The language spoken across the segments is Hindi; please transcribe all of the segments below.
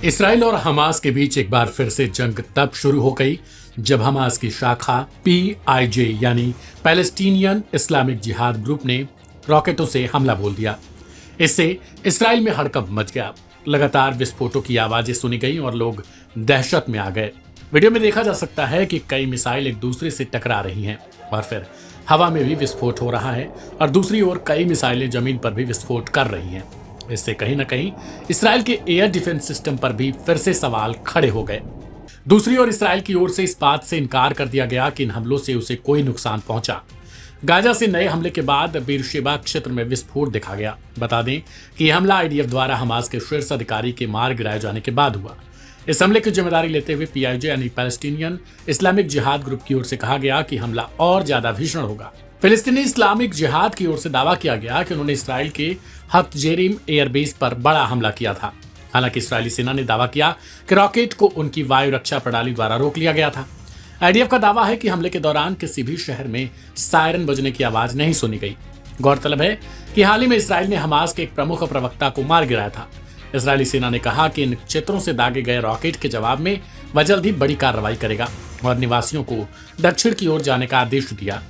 इसराइल और हमास के बीच एक बार फिर से जंग तब शुरू हो गई जब हमास की शाखा PIJ यानी पैलेस्टीनियन इस्लामिक जिहाद ग्रुप ने रॉकेटों से हमला बोल दिया। इससे इसराइल में हड़कंप मच गया। लगातार विस्फोटों की आवाजें सुनी गई और लोग दहशत में आ गए। वीडियो में देखा जा सकता है कि कई मिसाइल एक दूसरे से टकरा रही हैं और फिर हवा में भी विस्फोट हो रहा है और दूसरी ओर कई मिसाइलें जमीन पर भी विस्फोट कर रही हैं। इससे कहीं ना कहीं इसराइल के एयर डिफेंस सिस्टम पर भी फिर से सवाल खड़े हो गए। दूसरी ओर इसराइल की ओर से इस बात से इनकार कर दिया गया कि इन हमलों से उसे कोई नुकसान पहुंचा। गाजा से नए हमले के बाद बीरशेबा क्षेत्र में विस्फोट देखा गया। बता दें कि यह हमला IDF द्वारा हमास के शीर्ष अधिकारी के मार गिराए जाने के बाद हुआ। इस हमले की जिम्मेदारी लेते हुए PIJ यानी पैलेस्टीनियन इस्लामिक जिहाद ग्रुप की ओर से कहा गया कि हमला और ज्यादा भीषण होगा। फिलिस्तीनी इस्लामिक जिहाद की ओर से दावा किया गया कि उन्होंने इसराइल के हत्जेरिम एयरबेस पर बड़ा हमला किया था। हालांकि इस्राएली सेना ने दावा किया कि रॉकेट को उनकी वायु रक्षा प्रणाली द्वारा रोक लिया गया था। IDF का दावा है कि हमले के दौरान किसी भी शहर में सायरन बजने की आवाज नहीं सुनी गई। गौरतलब है कि हाल ही में इसराइल ने हमास के एक प्रमुख प्रवक्ता को मार गिराया था। इसराइली सेना ने कहा कि इन क्षेत्रों से दागे गए रॉकेट के जवाब में वह जल्द ही बड़ी कार्रवाई करेगा और निवासियों को दक्षिण की ओर जाने का आदेश दिया।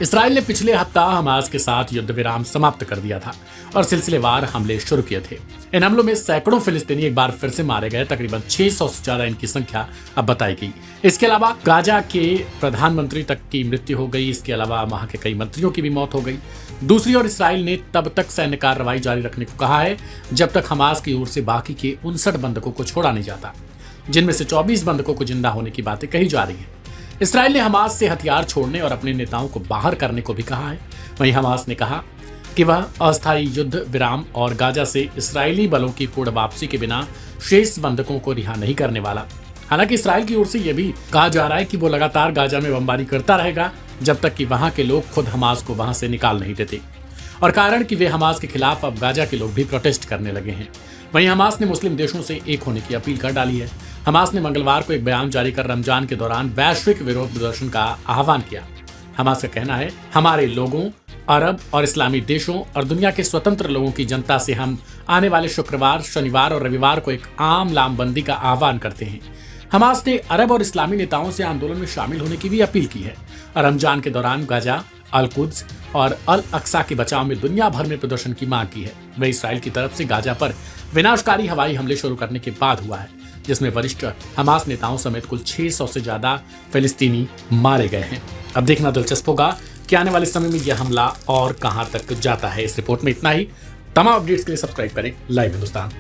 इसराइल ने पिछले हफ्ता हमास के साथ युद्ध विराम समाप्त कर दिया था और सिलसिलेवार हमले शुरू किए थे। इन हमलों में सैकड़ों फिलिस्तीनी एक बार फिर से मारे गए। तकरीबन 600 से ज्यादा इनकी संख्या अब बताई गई। इसके अलावा गाजा के प्रधानमंत्री तक की मृत्यु हो गई। इसके अलावा वहां के कई मंत्रियों की भी मौत हो गई। दूसरी ओर इसराइल ने तब तक सैन्य कार्रवाई जारी रखने को कहा है जब तक हमास की ओर से बाकी के 59 बंधकों को छोड़ा नहीं जाता, जिनमें से 24 बंधकों को जिंदा होने की बातें कही जा रही है। इसराइल ने हमास से हथियार छोड़ने और अपने नेताओं को बाहर करने को भी कहा है। वहीं हमास ने कहा कि वह अस्थायी युद्ध विराम और गाजा से इसराइली बलों की पूर्ण वापसी के बिना शेष बंधकों को रिहा नहीं करने वाला। हालांकि इसराइल की ओर से यह भी कहा जा रहा है कि वो लगातार गाजा में बमबारी करता रहेगा जब तक कि वहां के लोग खुद हमास को वहां से निकाल नहीं देते, और कारण कि वे हमास के खिलाफ अब गाजा के लोग भी प्रोटेस्ट करने लगे हैं। वहीं हमास ने मुस्लिम देशों से एक होने की अपील कर डाली है। हमास ने मंगलवार को एक बयान जारी कर रमजान के दौरान वैश्विक विरोध प्रदर्शन का आह्वान किया। हमास का कहना है, हमारे लोगों, अरब और इस्लामी देशों और दुनिया के स्वतंत्र लोगों की जनता से हम आने वाले शुक्रवार, शनिवार और रविवार को एक आम लामबंदी का आह्वान करते हैं। हमास ने अरब और इस्लामी नेताओं से आंदोलन में शामिल होने की भी अपील की है। रमजान के दौरान गाजा, अल कुद्स और अल अक्सा के बचाव में दुनिया भर में प्रदर्शन की मांग की है। वह इसराइल की तरफ से गाजा पर विनाशकारी हवाई हमले शुरू करने के बाद हुआ है, जिसमें वरिष्ठ हमास नेताओं समेत कुल 600 से ज्यादा फिलिस्तीनी मारे गए हैं। अब देखना दिलचस्प होगा कि आने वाले समय में यह हमला और कहां तक जाता है। इस रिपोर्ट में इतना ही। तमाम अपडेट्स के लिए सब्सक्राइब करें लाइव हिंदुस्तान।